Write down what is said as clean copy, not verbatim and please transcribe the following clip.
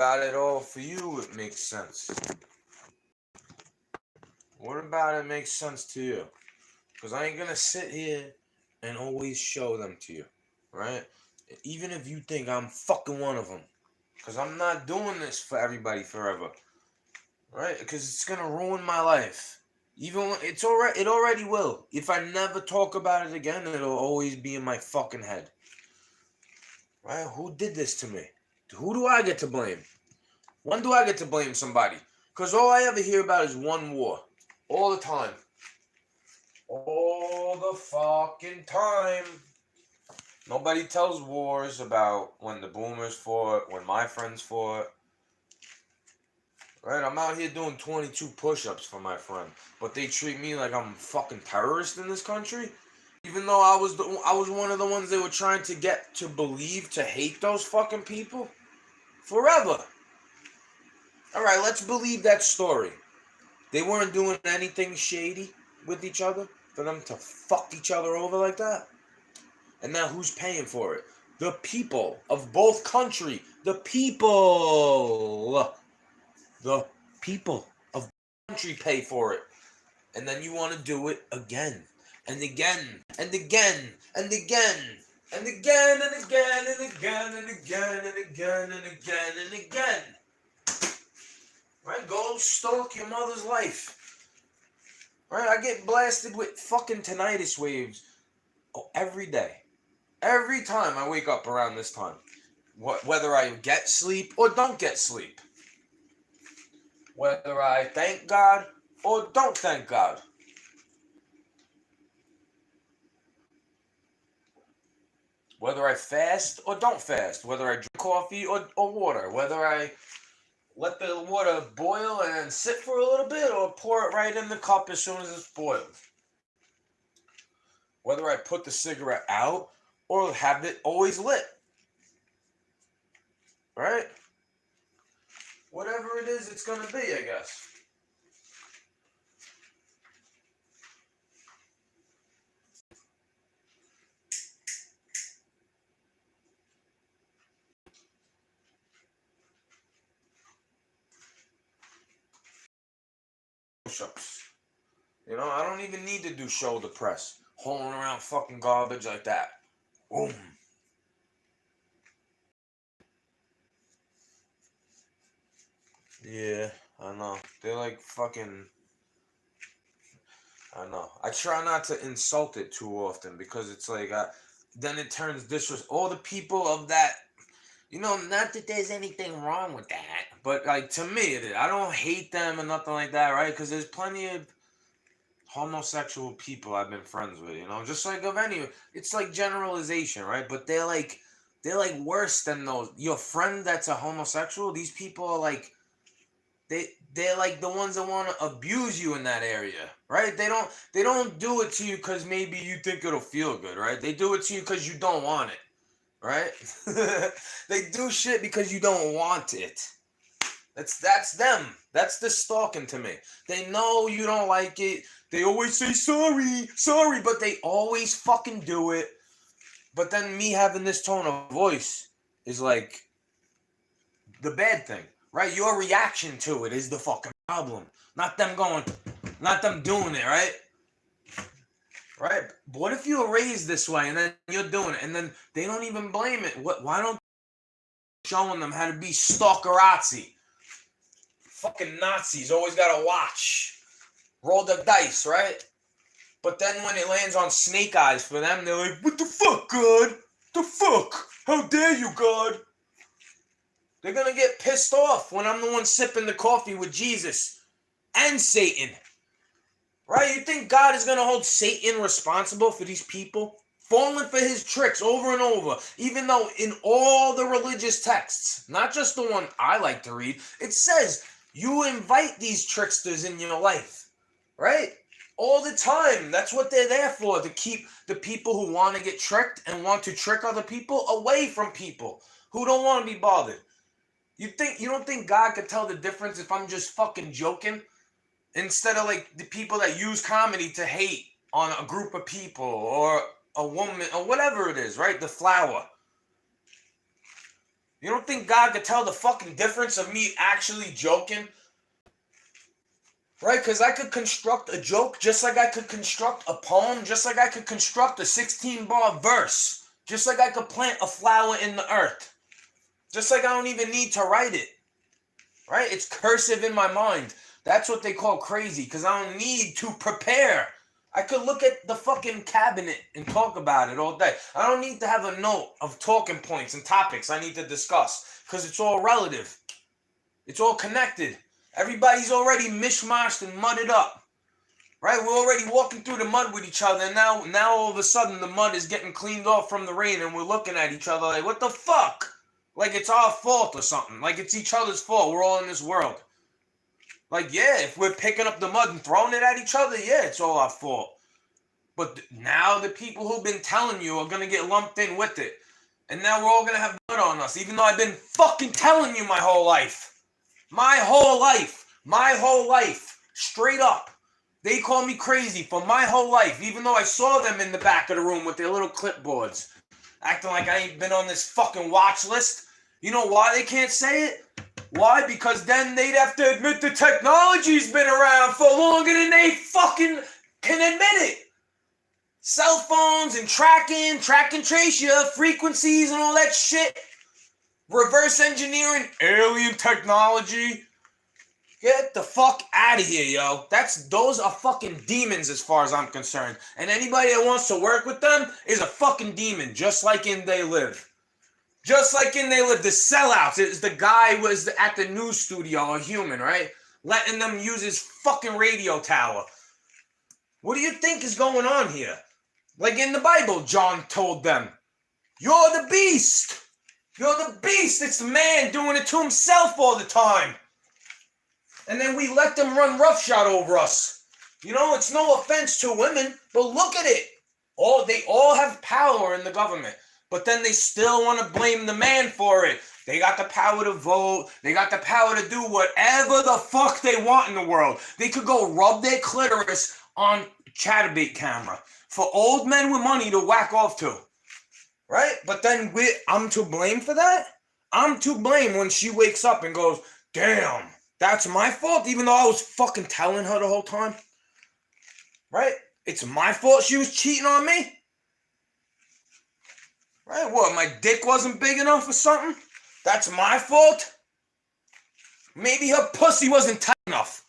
about it all for you it makes sense? What about it makes sense to you? Because I ain't gonna sit here and always show them to you, right? Even if you think I'm fucking one of them. Because I'm not doing this for everybody forever, right? Because it's gonna ruin my life. Even when it's already, it already will. If I never talk about it again, it'll always be in my fucking head. Right? Who did this to me? Who do I get to blame? When do I get to blame somebody? Because all I ever hear about is one war. All the time. All the fucking time. Nobody tells wars about when the boomers fought, when my friends fought. Right? I'm out here doing 22 push-ups for my friend. But they treat me like I'm a fucking terrorist in this country? Even though I was one of the ones they were trying to get to believe to hate those fucking people? Forever. Alright, let's believe that story. They weren't doing anything shady with each other for them to fuck each other over like that. And now who's paying for it? The people of both countries. The people. The people of country pay for it. And then you want to do it again. And again. And again. And again. And again and again and again and again and again and again and again. Right? Go stalk your mother's life. Right? I get blasted with fucking tinnitus waves every day. Every time I wake up around this time. Whether I get sleep or don't get sleep. Whether I thank God or don't thank God. Whether I fast or don't fast. Whether I drink coffee or water. Whether I let the water boil and then sit for a little bit or pour it right in the cup as soon as it's boiled. Whether I put the cigarette out or have it always lit. Right? Whatever it is, it's going to be, I guess. Push-ups. You know, I don't even need to do shoulder press. Holding around fucking garbage like that. Boom. Yeah, I know. They're like fucking... I know. I try not to insult it too often because it's like... then it turns disrespectful. All the people of that... You know, not that there's anything wrong with that. But, like, to me it is. I don't hate them or nothing like that, right? Because there's plenty of homosexual people I've been friends with, you know? Just like of any... It's like generalization, right? But they're like worse than those. Your friend that's a homosexual, these people are like... They're like the ones that want to abuse you in that area, right? They don't do it to you because maybe you think it'll feel good, right? They do it to you because you don't want it, right? They do shit because you don't want it. That's them. That's the stalking to me. They know you don't like it. They always say sorry, but they always fucking do it. But then me having this tone of voice is like the bad thing. Right? Your reaction to it is the fucking problem. Not them doing it, right? Right? What if you were raised this way and then you're doing it and then they don't even blame it? Why don't you showing them how to be stalkerazzi? Fucking Nazis always gotta watch. Roll the dice, right? But then when it lands on snake eyes for them, they're like, what the fuck, God? The fuck? How dare you, God? They're gonna get pissed off when I'm the one sipping the coffee with Jesus and Satan. Right? You think God is gonna hold Satan responsible for these people? Falling for his tricks over and over. Even though in all the religious texts, not just the one I like to read, it says you invite these tricksters in your life. Right? All the time. That's what they're there for. To keep the people who want to get tricked and want to trick other people away from people who don't want to be bothered. You don't think God could tell the difference if I'm just fucking joking? Instead of like the people that use comedy to hate on a group of people or a woman or whatever it is, right? The flower. You don't think God could tell the fucking difference of me actually joking? Right? Because I could construct a joke just like I could construct a poem, just like I could construct a 16-bar verse, just like I could plant a flower in the earth, just like I don't even need to write it. Right? It's cursive in my mind. That's what they call crazy, because I don't need to prepare. I could look at the fucking cabinet and talk about it all day. I don't need to have a note of talking points and topics I need to discuss, because it's all relative. It's all connected. Everybody's already mishmashed and mudded up. Right? We're already walking through the mud with each other, and now all of a sudden the mud is getting cleaned off from the rain, and we're looking at each other like, what the fuck? Like it's our fault or something. Like it's each other's fault. We're all in this world. Like, yeah, if we're picking up the mud and throwing it at each other, yeah, it's all our fault. But now the people who've been telling you are going to get lumped in with it. And now we're all going to have mud on us, even though I've been fucking telling you my whole life. My whole life. My whole life. Straight up. They call me crazy for my whole life, even though I saw them in the back of the room with their little clipboards. Acting like I ain't been on this fucking watch list. You know why they can't say it? Why? Because then they'd have to admit the technology's been around for longer than they fucking can admit it. Cell phones and track and trace your frequencies and all that shit. Reverse engineering, alien technology. Get the fuck out of here, yo. Those are fucking demons as far as I'm concerned. And anybody that wants to work with them is a fucking demon, just like in They Live. Just like in They Live, the sellouts. The guy was at the news studio, a human, right? Letting them use his fucking radio tower. What do you think is going on here? Like in the Bible, John told them, you're the beast. You're the beast. It's the man doing it to himself all the time. And then we let them run roughshod over us. You know, it's no offense to women, but look at it. They all have power in the government. But then they still want to blame the man for it. They got the power to vote. They got the power to do whatever the fuck they want in the world. They could go rub their clitoris on Chatterbait camera for old men with money to whack off to. Right? But then I'm to blame for that? I'm to blame when she wakes up and goes, damn, that's my fault, even though I was fucking telling her the whole time. Right? It's my fault she was cheating on me? Right? What, my dick wasn't big enough or something? That's my fault? Maybe her pussy wasn't tight enough.